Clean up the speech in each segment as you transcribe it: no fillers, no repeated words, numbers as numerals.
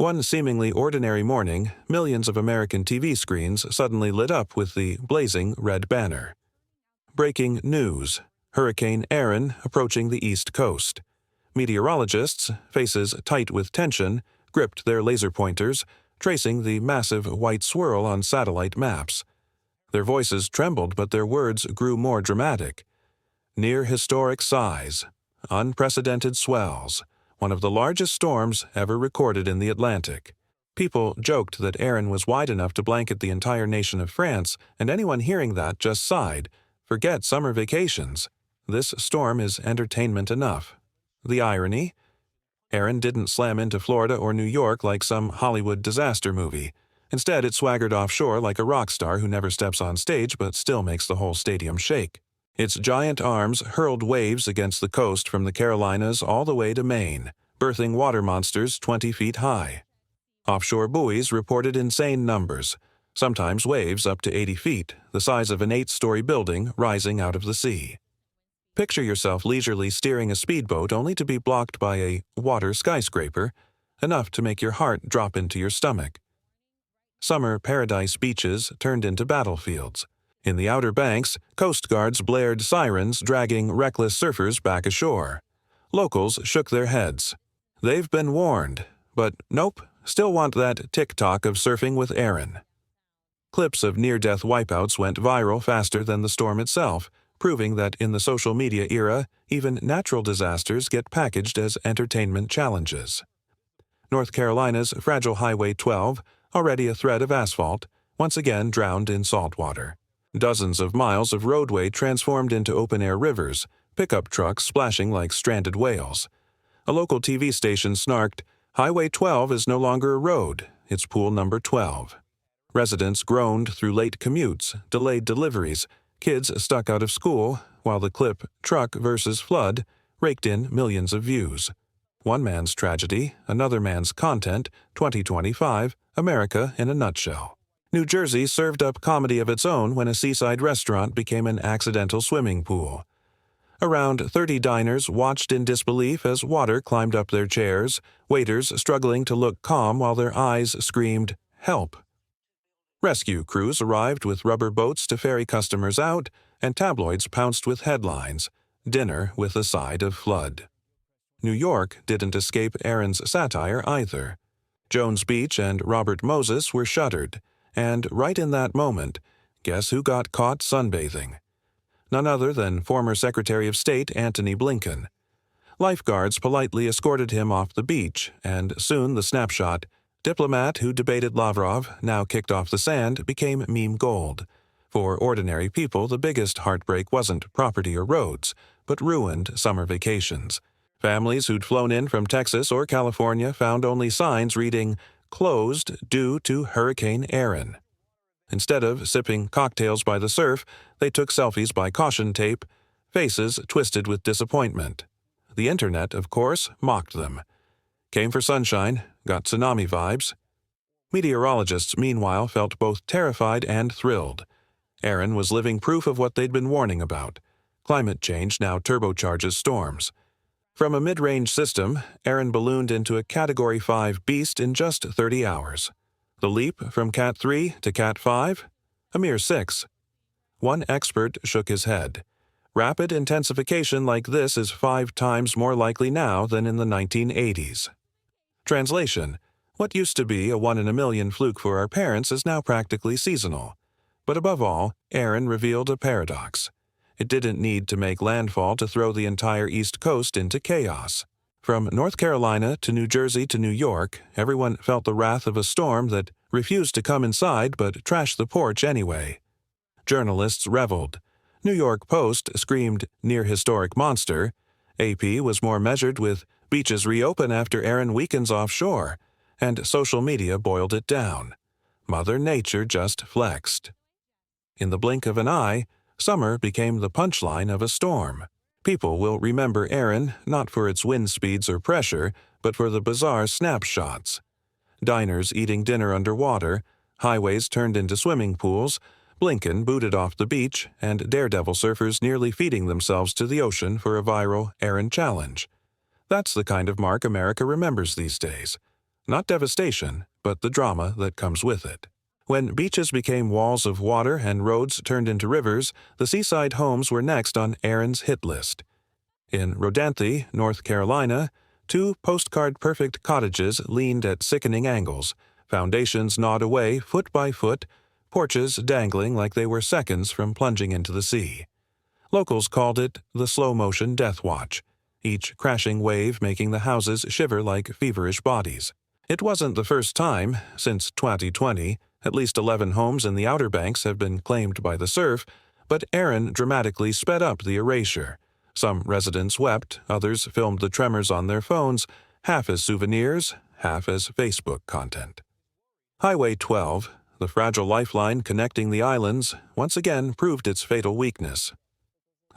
One seemingly ordinary morning, millions of American TV screens suddenly lit up with the blazing red banner. Breaking news: Hurricane ERIN approaching the East Coast. Meteorologists, faces tight with tension, gripped their laser pointers, tracing the massive white swirl on satellite maps. Their voices trembled, but their words grew more dramatic. Near historic size, unprecedented swells, one of the largest storms ever recorded in the Atlantic. People joked that ERIN was wide enough to blanket the entire nation of France, and anyone hearing that just sighed, "Forget summer vacations. This storm is entertainment enough." The irony? ERIN didn't slam into Florida or New York like some Hollywood disaster movie. Instead, it swaggered offshore like a rock star who never steps on stage but still makes the whole stadium shake. Its giant arms hurled waves against the coast from the Carolinas all the way to Maine, birthing water monsters 20 feet high. Offshore buoys reported insane numbers, sometimes waves up to 80 feet, the size of an 8-story building rising out of the sea. Picture yourself leisurely steering a speedboat only to be blocked by a water skyscraper, enough to make your heart drop into your stomach. Summer paradise beaches turned into battlefields. In the Outer Banks, Coast Guards blared sirens dragging reckless surfers back ashore. Locals shook their heads. They've been warned, but nope, still want that TikTok of surfing with ERIN. Clips of near-death wipeouts went viral faster than the storm itself, proving that in the social media era, even natural disasters get packaged as entertainment challenges. North Carolina's fragile Highway 12, already a thread of asphalt, once again drowned in salt water. Dozens of miles of roadway transformed into open-air rivers, pickup trucks splashing like stranded whales. A local TV station snarked, "Highway 12 is no longer a road, it's pool number 12. Residents groaned through late commutes, delayed deliveries, kids stuck out of school, while the clip "Truck versus Flood" raked in millions of views. One man's tragedy, another man's content, 2025, America in a nutshell. New Jersey served up comedy of its own when a seaside restaurant became an accidental swimming pool. Around 30 diners watched in disbelief as water climbed up their chairs, waiters struggling to look calm while their eyes screamed, "Help!" Rescue crews arrived with rubber boats to ferry customers out, and tabloids pounced with headlines, "Dinner with a side of flood." New York didn't escape ERIN's satire either. Jones Beach and Robert Moses were shuttered, and right in that moment, guess who got caught sunbathing? None other than former Secretary of State Antony Blinken. Lifeguards politely escorted him off the beach, and soon the snapshot, "Diplomat who debated Lavrov, now kicked off the sand," became meme gold. For ordinary people, the biggest heartbreak wasn't property or roads, but ruined summer vacations. Families who'd flown in from Texas or California found only signs reading, "Closed due to Hurricane ERIN." Instead of sipping cocktails by the surf, they took selfies by caution tape, faces twisted with disappointment. The internet, of course, mocked them. Came for sunshine, got tsunami vibes. Meteorologists, meanwhile, felt both terrified and thrilled. ERIN was living proof of what they'd been warning about. Climate change now turbocharges storms. From a mid-range system, ERIN ballooned into a Category 5 beast in just 30 hours. The leap from Cat 3 to Cat 5? A mere 6. One expert shook his head. Rapid intensification like this is 5 times more likely now than in the 1980s. Translation: what used to be a 1-in-a-million fluke for our parents is now practically seasonal. But above all, ERIN revealed a paradox. It didn't need to make landfall to throw the entire East Coast into chaos. From North Carolina to New Jersey to New York, everyone felt the wrath of a storm that refused to come inside but trashed the porch anyway. Journalists reveled. New York Post screamed, "Near historic monster." AP was more measured with, "Beaches reopen after ERIN weakens offshore," and social media boiled it down. Mother Nature just flexed. In the blink of an eye, summer became the punchline of a storm. People will remember ERIN not for its wind speeds or pressure, but for the bizarre snapshots. Diners eating dinner underwater, highways turned into swimming pools, Blinken booted off the beach, and daredevil surfers nearly feeding themselves to the ocean for a viral ERIN challenge. That's the kind of mark America remembers these days. Not devastation, but the drama that comes with it. When beaches became walls of water and roads turned into rivers, the seaside homes were next on ERIN's hit list. In Rodanthe, North Carolina, 2 postcard-perfect cottages leaned at sickening angles, foundations gnawed away foot by foot, porches dangling like they were seconds from plunging into the sea. Locals called it the slow-motion death watch, each crashing wave making the houses shiver like feverish bodies. It wasn't the first time, since 2020, at least 11 homes in the Outer Banks have been claimed by the surf, but ERIN dramatically sped up the erasure. Some residents wept, others filmed the tremors on their phones, half as souvenirs, half as Facebook content. Highway 12, the fragile lifeline connecting the islands, once again proved its fatal weakness.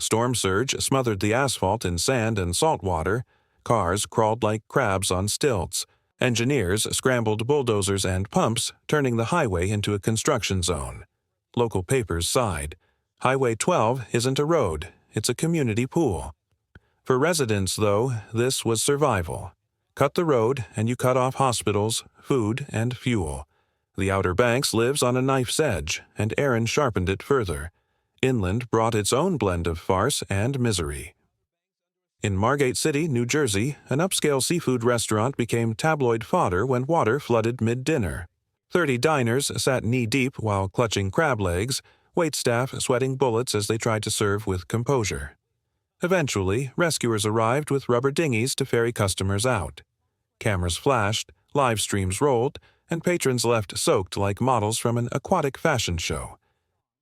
Storm surge smothered the asphalt in sand and salt water. Cars crawled like crabs on stilts. Engineers scrambled bulldozers and pumps, turning the highway into a construction zone. Local papers sighed. Highway 12 isn't a road, it's a community pool. For residents, though, this was survival. Cut the road, and you cut off hospitals, food, and fuel. The Outer Banks lives on a knife's edge, and ERIN sharpened it further. Inland brought its own blend of farce and misery. In Margate City, New Jersey, an upscale seafood restaurant became tabloid fodder when water flooded mid-dinner. 30 diners sat knee-deep while clutching crab legs, waitstaff sweating bullets as they tried to serve with composure. Eventually, rescuers arrived with rubber dinghies to ferry customers out. Cameras flashed, live streams rolled, and patrons left soaked like models from an aquatic fashion show.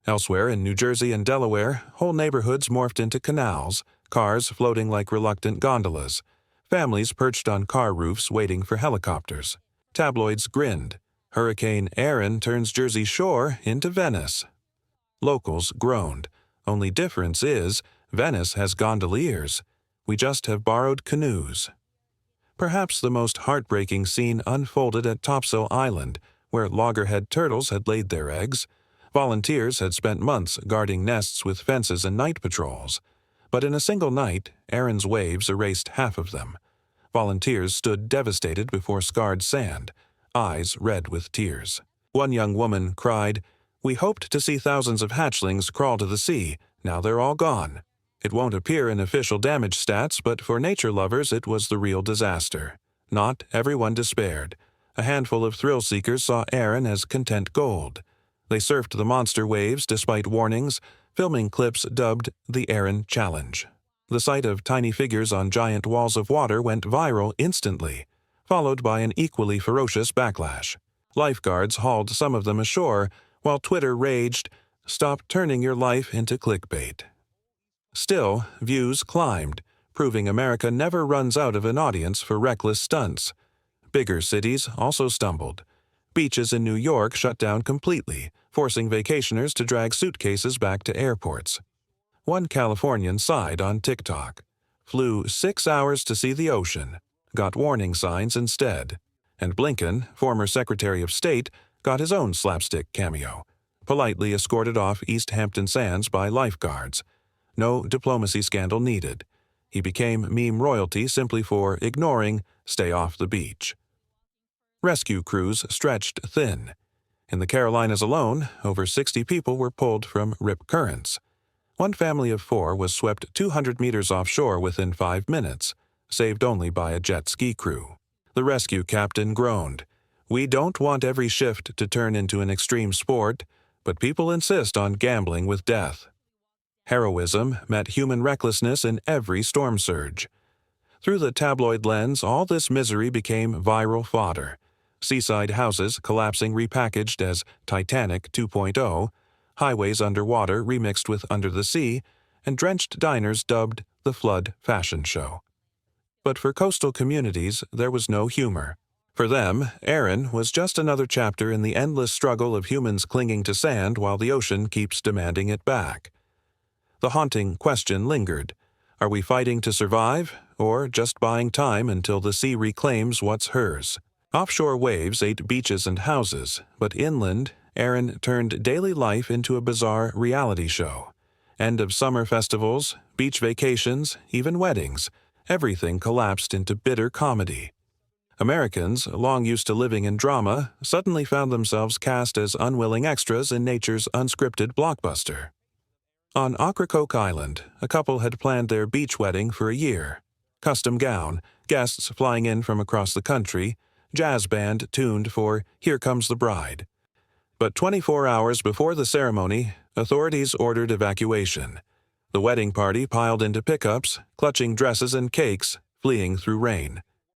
Elsewhere in New Jersey and Delaware, whole neighborhoods morphed into canals, cars floating like reluctant gondolas, families perched on car roofs waiting for helicopters. Tabloids grinned. Hurricane ERIN turns Jersey Shore into Venice. Locals groaned. Only difference is, Venice has gondoliers. We just have borrowed canoes. Perhaps the most heartbreaking scene unfolded at Topsail Island, where loggerhead turtles had laid their eggs. Volunteers had spent months guarding nests with fences and night patrols. But in a single night, ERIN's waves erased half of them. Volunteers stood devastated before scarred sand, eyes red with tears. One young woman cried, "We hoped to see thousands of hatchlings crawl to the sea. Now they're all gone." It won't appear in official damage stats, but for nature lovers it was the real disaster. Not everyone despaired. A handful of thrill-seekers saw ERIN as content gold. They surfed the monster waves despite warnings, filming clips dubbed the ERIN Challenge. The sight of tiny figures on giant walls of water went viral instantly, followed by an equally ferocious backlash. Lifeguards hauled some of them ashore, while Twitter raged, "Stop turning your life into clickbait." Still, views climbed, proving America never runs out of an audience for reckless stunts. Bigger cities also stumbled. Beaches in New York shut down completely, forcing vacationers to drag suitcases back to airports. One Californian sighed on TikTok. Flew 6 hours to see the ocean, got warning signs instead. And Blinken, former Secretary of State, got his own slapstick cameo, politely escorted off East Hampton Sands by lifeguards. No diplomacy scandal needed. He became meme royalty simply for ignoring "stay off the beach." Rescue crews stretched thin. In the Carolinas alone, over 60 people were pulled from rip currents. One family of 4 was swept 200 meters offshore within 5 minutes, saved only by a jet ski crew. The rescue captain groaned, "We don't want every shift to turn into an extreme sport, but people insist on gambling with death." Heroism met human recklessness in every storm surge. Through the tabloid lens, all this misery became viral fodder. Seaside houses collapsing repackaged as Titanic 2.0, highways underwater remixed with Under the Sea, and drenched diners dubbed the Flood Fashion Show. But for coastal communities, there was no humor. For them, ERIN was just another chapter in the endless struggle of humans clinging to sand while the ocean keeps demanding it back. The haunting question lingered. Are we fighting to survive, or just buying time until the sea reclaims what's hers? Offshore waves ate beaches and houses, but inland, ERIN turned daily life into a bizarre reality show. End of summer festivals, beach vacations, even weddings, everything collapsed into bitter comedy. Americans, long used to living in drama, suddenly found themselves cast as unwilling extras in nature's unscripted blockbuster. On Ocracoke Island, a couple had planned their beach wedding for a year. Custom gown, guests flying in from across the country, jazz band tuned for Here Comes the Bride. But 24 hours before the ceremony, authorities ordered evacuation. The wedding party piled into pickups, clutching dresses and cakes, fleeing through rain.